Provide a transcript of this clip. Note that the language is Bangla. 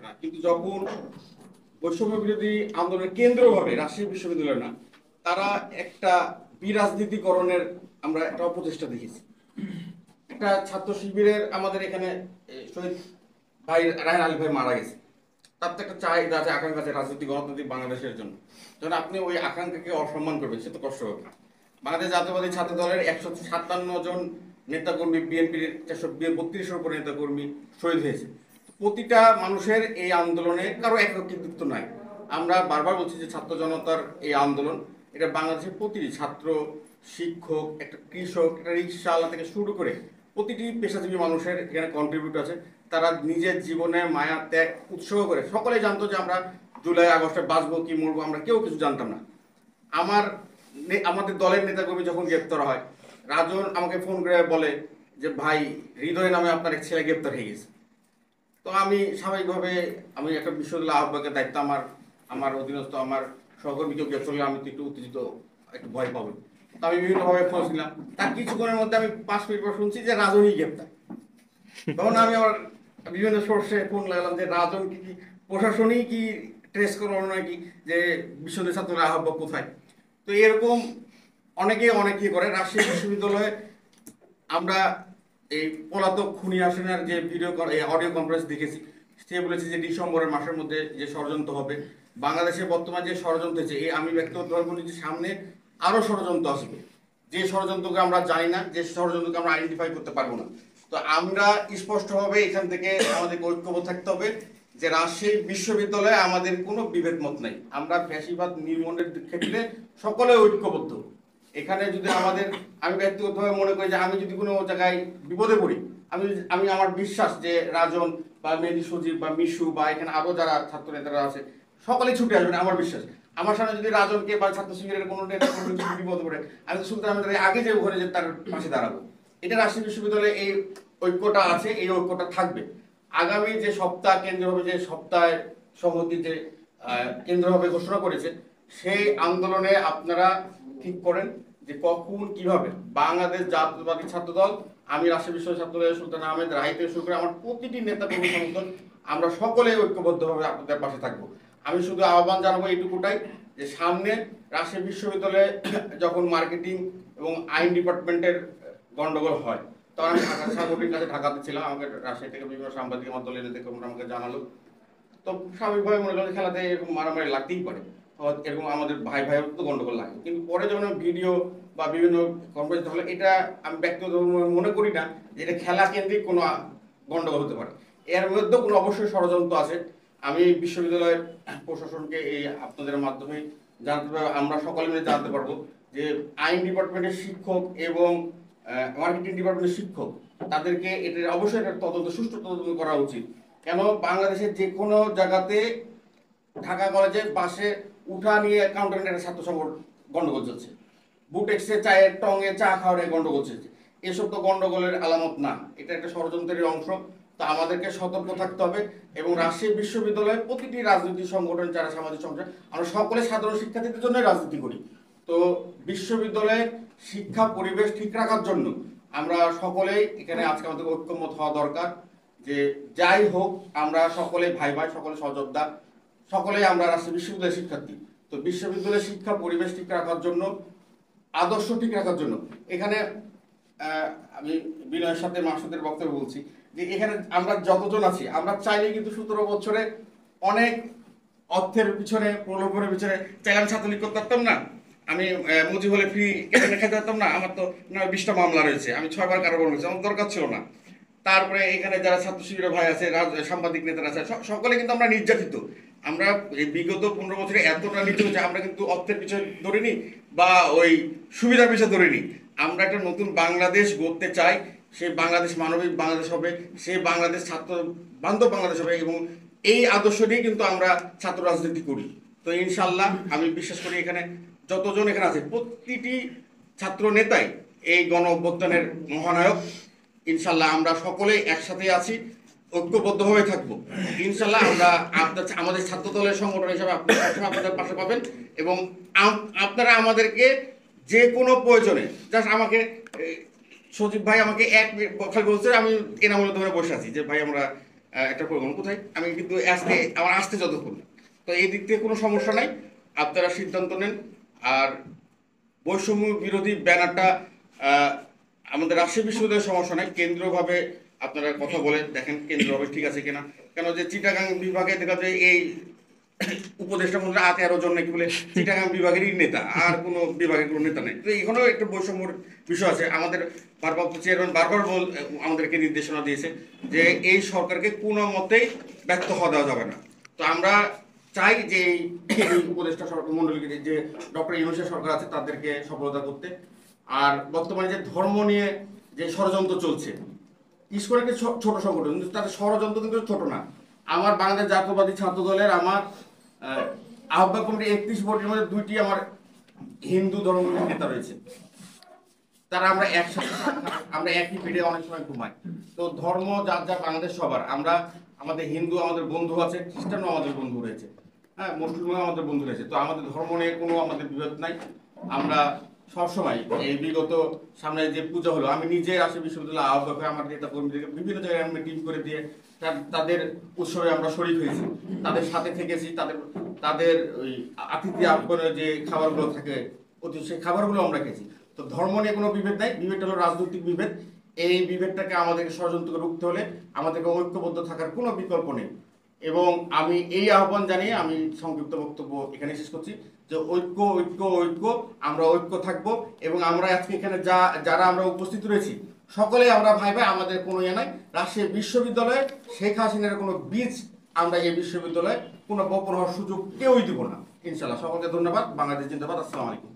না, কিন্তু যখন বৈষম্য বিরোধী আন্দোলনের কেন্দ্রভাবে রাজশাহী বিশ্ববিদ্যালয় না, তারা একটা বিরাজনীতিকরণের আমরা একটা অপচেষ্টা দেখেছি। একটা ছাত্র শিবিরের আমাদের এখানে শহীদ ভাই রায়হান আলী ভাই মারা গেছে, তার তো একটা চাহিদা আছে, আকাঙ্ক্ষা আছে রাজনৈতিক গণতান্ত্রিক বাংলাদেশের জন্য। যখন আপনি ওই আকাঙ্ক্ষাকে অসম্মান করবেন, সে তো কষ্ট হবে। বাংলাদেশ জাতীয়বাদী ছাত্র দলের 157 জন নেতাকর্মী, বিএনপির 432-এর উপর নেতাকর্মী শহীদ হয়েছে। প্রতিটা মানুষের এই আন্দোলনে কারো একক কৃতিত্ব নাই। আমরা বারবার বলছি যে ছাত্র জনতার এই আন্দোলন, এটা বাংলাদেশের প্রতিটি ছাত্র, শিক্ষক, একটা কৃষক, একটা রিক্সাওয়ালা থেকে শুরু করে প্রতিটি পেশাজীবী মানুষের এখানে কন্ট্রিবিউট আছে। তারা নিজের জীবনে মায়া ত্যাগ উৎসর্গ করে। সকলে জানতো যে আমরা জুলাই আগস্টে বাঁচবো কি মরবো, আমরা কেউ কিছু জানতাম না। আমাদের দলের নেতাকর্মী যখন গ্রেপ্তার হয়, রাজন আমাকে ফোন করে বলে যে ভাই, হৃদয় নামে আপনার এক ছেলে গ্রেপ্তার হয়ে গেছে। তো আমি স্বাভাবিকভাবে, আমি একটা বিশ্ববিদ্যালয় আহ্বায়কের দায়িত্ব, আমার আমার অধীনস্থ আমার সহকর্মীকেও গ্রেপ্তার হলে আমি তো একটু উত্তেজিত, একটু ভয় পাবো। তো আমি বিভিন্নভাবে খোঁজ নিলাম। তার কিছুক্ষণের মধ্যে আমি 5 মিনিট পর শুনছি যে রাজনই গ্রেপ্তার। তখন আমি আবার বিভিন্ন সোর্সে ফোন লাগালাম যে রাজন কি প্রশাসনই কি ট্রেস করানো নাকি, যে বিশ্ববিদ্যালয় ছাত্ররা আহ্বায়ক কোথায়। তো এরকম অনেকে করে। রাজশাহী বিশ্ববিদ্যালয়ে আমরা এই পলাতক খুনি হাসিনার যে অডিও কনফারেন্স দেখেছি, সে বলেছে যে ডিসেম্বরের মাসের মধ্যে যে ষড়যন্ত্র হবে। বাংলাদেশে বর্তমানে যে ষড়যন্ত্র হয়েছে, আমি ব্যক্তিগতভাবে বলি যে সামনে আরো ষড়যন্ত্র আসবে, যে ষড়যন্ত্রকে আমরা জানি না, যে ষড়যন্ত্রকে আমরা আইডেন্টিফাই করতে পারবো না। তো আমরা স্পষ্টভাবে এখান থেকে আমাদের ঐক্যবদ্ধ থাকতে হবে যে রাজশাহী বিশ্ববিদ্যালয়ে আমাদের কোনো বিভেদ মত নাই। আমরা ফ্যাসিবাদ নির্মূলের ক্ষেত্রে সকলে ঐক্যবদ্ধ। এখানে যদি আমি ব্যক্তিগতভাবে মনে করি যে আমি যদি কোনো জায়গায় বিপদে পড়ি, আমি আমার বিশ্বাস যে রাজন বা মেহেদী সজীব বা মিশু বা এখানে আরো যারা ছাত্র নেতারা আছে, সকলেই ছুটে আসবেন আমার বিশ্বাস। আমার সামনে যদি রাজনকে বা ছাত্র শিবিরের কোনো নেতা বিপদে পড়ে, আমি সুলতান আহমেদের আগে যে ওখানে যে তার পাশে দাঁড়াবো। এটা রাজশাহী বিশ্ববিদ্যালয়ে এই ঐক্যটা আছে, এই ঐক্যটা থাকবে। আগামী যে সপ্তাহ কেন্দ্রভাবে, যে সপ্তাহে সংহতি যে কেন্দ্রভাবে ঘোষণা করেছে, সেই আন্দোলনে আপনারা ঠিক করেন যে কখন কিভাবে বাংলাদেশ জাতীয়তাবাদী ছাত্র দল, আমি রাজশাহী বিশ্ববিদ্যালয় ছাত্র দলের সুলতান আহমেদ রাহি থেকে শুরু করে আমার প্রতিটি নেতা কর্মী সংগঠন, আমরা সকলেই ঐক্যবদ্ধভাবে আপনাদের পাশে থাকবো। আমি শুধু আহ্বান জানাবো এইটুকুটাই যে সামনে রাজশাহী বিশ্ববিদ্যালয়ে যখন মার্কেটিং এবং আইন ডিপার্টমেন্টের গন্ডগোল হয়, তখন আমি সাংগঠনিক কাছে ঢাকাতে ছিলাম। আমাকে রাজশাহী থেকে বিভিন্ন সাংবাদিক আমার দলের নেতা কর্মীরা আমাকে জানালো। তো স্বাভাবিকভাবে মনে করেন খেলাতে এরকম মারামারি লাগতেই পারে, এরকম আমাদের ভাই তো গন্ডগোল লাগে। কিন্তু পরে যখন ভিডিও বা বিভিন্ন কনফারেন্স হলে, এটা আমি ব্যক্তিগত মনে করি না যে এটা খেলা কেন্দ্রিক কোনো গন্ডগোল হতে পারে। এর মধ্যে কোনো অবশ্যই ষড়যন্ত্র আছে। আমি বিশ্ববিদ্যালয়ের প্রশাসনকে এই আপনাদের মাধ্যমে জানতে পারবো, আমরা সকলে মিলে জানতে পারবো যে আইন ডিপার্টমেন্টের শিক্ষক এবং মার্কেটিং ডিপার্টমেন্টের শিক্ষক, তাদেরকে এটার অবশ্যই একটা সুষ্ঠু তদন্ত করা উচিত। কেন বাংলাদেশের যে কোনো জায়গাতে ঢাকা কলেজের পাশে উঠা নিয়ে কাউন্টারে একটা ছাত্র সংগঠন গন্ডগোল চলছে, বুটেক্সে চায়ের টঙে চা খাওয়ার গন্ডগোল চলছে। এসব তো গন্ডগোলের আলামত না, এটা একটা ষড়যন্ত্রের অংশ। তো আমাদেরকে সতর্ক থাকতে হবে। এবং রাজশাহী বিশ্ববিদ্যালয়ের প্রতিটি রাজনৈতিক সংগঠন, যারা সামাজিক সংগঠন, আমরা সকলে সাধারণ শিক্ষার্থীদের জন্য রাজনীতি করি। তো বিশ্ববিদ্যালয়ের শিক্ষা পরিবেশ ঠিক রাখার জন্য আমরা সকলেই এখানে আজকে আমাদের ঐক্যমত হওয়া দরকার যে যাই হোক আমরা সকলে ভাই ভাই, সকলে সহযোদ্ধা, সকলেই আমরা রাজশাহী বিশ্ববিদ্যালয়ের শিক্ষার্থী। তো বিশ্ববিদ্যালয়ের শিক্ষা পরিবেশ ঠিক রাখার জন্য, আদর্শ ঠিক রাখার জন্য এখানে আমি বিনয়ের সাথে মাসুদের বক্তব্য বলছি যে এখানে আমরা যতজন আছি, আমরা চাইলে কিন্তু 17 বছরে অনেক অর্থের পিছনে, প্রলোভনের পিছনে চাইলে আমি ছাত্রলীগ করতে পারতাম না, আমি মুজি হলে ফ্রি এখানে খেতে পারতাম না, আমার তো 20টা মামলা রয়েছে, আমি 6বার কারাবরণ হয়েছে, আমার দরকার ছিল না। তারপরে এখানে যারা ছাত্র শিবিরের ভাই আছে, সাংবাদিক নেতারা আছে, সকলে কিন্তু আমরা নির্যাতিত। আমরা এই বিগত 15 বছরে এতটা নির্যাতিত হচ্ছে, আমরা কিন্তু অর্থের পিছনে ধরিনি বা ওই সুবিধার পিছনে ধরিনি। আমরা একটা নতুন বাংলাদেশ গড়তে চাই, সেই বাংলাদেশ মানবিক বাংলাদেশ হবে, সেই বাংলাদেশ ছাত্র বান্ধব বাংলাদেশ হবে, এবং এই আদর্শ নিয়ে কিন্তু আমরা ছাত্র রাজনীতি করি। তো ইনশাল্লাহ আমি বিশ্বাস করি এখানে যতজন এখানে আছে প্রতিটি ছাত্র নেতাই এই গণ অভ্যুত্থানের মহানায়ক। ইনশাল্লাহ আমরা সকলেই একসাথে আছি, ঐক্যবদ্ধভাবে থাকবো। ইনশাল্লাহ আমরা আমাদের ছাত্র দলের সংগঠন হিসাবে আপনাদের পাশে পাবেন, এবং আপনারা আমাদেরকে যে কোনো প্রয়োজনে জাস্ট আমাকে, সজীব ভাই আমাকে 1 মিনিট খালি বলছে, আমি এনামূলত ধরে বসে আছি যে ভাই আমরা একটা প্রোগ্রাম কোথায়, আমি কিন্তু আজকে আমার আসতে যতক্ষণ না। তো এই দিক থেকে কোনো সমস্যা নাই, আপনারা সিদ্ধান্ত নেন। আর বৈষম্য বিরোধী ব্যানারটা আহ, আমাদের রাজশাহী বিশ্ববিদ্যালয়ের সমস্যা নাই, কেন্দ্রীয়ভাবে আপনারা কথা বলেন, দেখেন কেন্দ্রীয়ভাবে ঠিক আছে কিনা। কেন যে চিটাগাং বিভাগে দেখা যায় এই উপদেষ্টা মন্ত্রী 13 জন নাকি বলে চিটাগাং বিভাগেরই নেতা, আর কোনো বিভাগের কোনো নেতা নেই। তো এখানেও একটা বৈষম্যর বিষয় আছে। আমাদের ভারপ্রাপ্ত চেয়ারম্যান বারবার আমাদেরকে নির্দেশনা দিয়েছে যে এই সরকারকে কোনো মতেই ব্যর্থ হওয়া দেওয়া যাবে না। তো আমরা চাই যে এই উপদেষ্টা সরকার মন্ডলীকে, যে ডক্টর ইউনূসের সরকার আছে, তাদেরকে সফলতা করতে। আর বর্তমানে যে ধর্ম নিয়ে যে ষড়যন্ত্র চলছে, ইসকন একটা ছোট সংগঠন, কিন্তু তাদের ষড়যন্ত্র কিন্তু ছোট না। আমার বাংলাদেশ জাতীয়বাদী ছাত্র দলের আমার আহ্বায়ক কমিটির 31 বোর্ডের মধ্যে 2টি আমার হিন্দু ধর্মের নেতা রয়েছে। তারা আমরা একসাথে, আমরা একই বেডে অনেক সময় ঘুমাই। তো ধর্ম যার যার বাংলাদেশ সবার, আমরা আমাদের হিন্দু আমাদের বন্ধু আছে, খ্রিস্টানও আমাদের বন্ধু রয়েছে, হ্যাঁ মুসলিমও আমাদের বন্ধু রয়েছে। তো আমাদের ধর্ম নিয়ে কোনো আমাদের বিভেদ নাই। আমরা সবসময় এই বিগত সামনে যে পূজা হলো, আমি নিজে রাজশাহী বিশ্ববিদ্যালয় আহ্বায়ক হয়ে আমার নেতা কর্মীদেরকে বিভিন্ন জায়গায় আমি টিম করে দিয়ে তাদের উৎসবে আমরা শরীক হয়েছি, তাদের সাথে থেকেছি। তাদের ওই আতিথ্য আপ্যায়নের যে খাবারগুলো থাকে, সেই খাবারগুলো আমরা খেয়েছি। তো ধর্ম নিয়ে কোনো বিভেদ নাই, বিভেদটা হলো রাজনৈতিক বিভেদ। এই বিভেদটাকে আমাদেরকে ষড়যন্ত্রকে রুখতে হলে আমাদেরকে ঐক্যবদ্ধ থাকার কোনো বিকল্প নেই। এবং আমি এই আহ্বান জানিয়ে আমি সংক্ষিপ্ত বক্তব্য এখানে শেষ করছি যে ঐক্য ঐক্য ঐক্য, আমরা ঐক্য থাকবো। এবং আমরা আজকে এখানে যারা আমরা উপস্থিত রয়েছি সকলে আমরা ভাই ভাই, আমাদের কোনো ইয়ে নাই। রাজশাহী বিশ্ববিদ্যালয়ে শেখ হাসিনার কোনো বীজ আমরা এই বিশ্ববিদ্যালয়ে কোনো বপন হওয়ার সুযোগ কেউই দিব না, ইনশাল্লাহ। সকলকে ধন্যবাদ। বাংলাদেশ জিন্দাবাদ। আসসালামু আলাইকুম।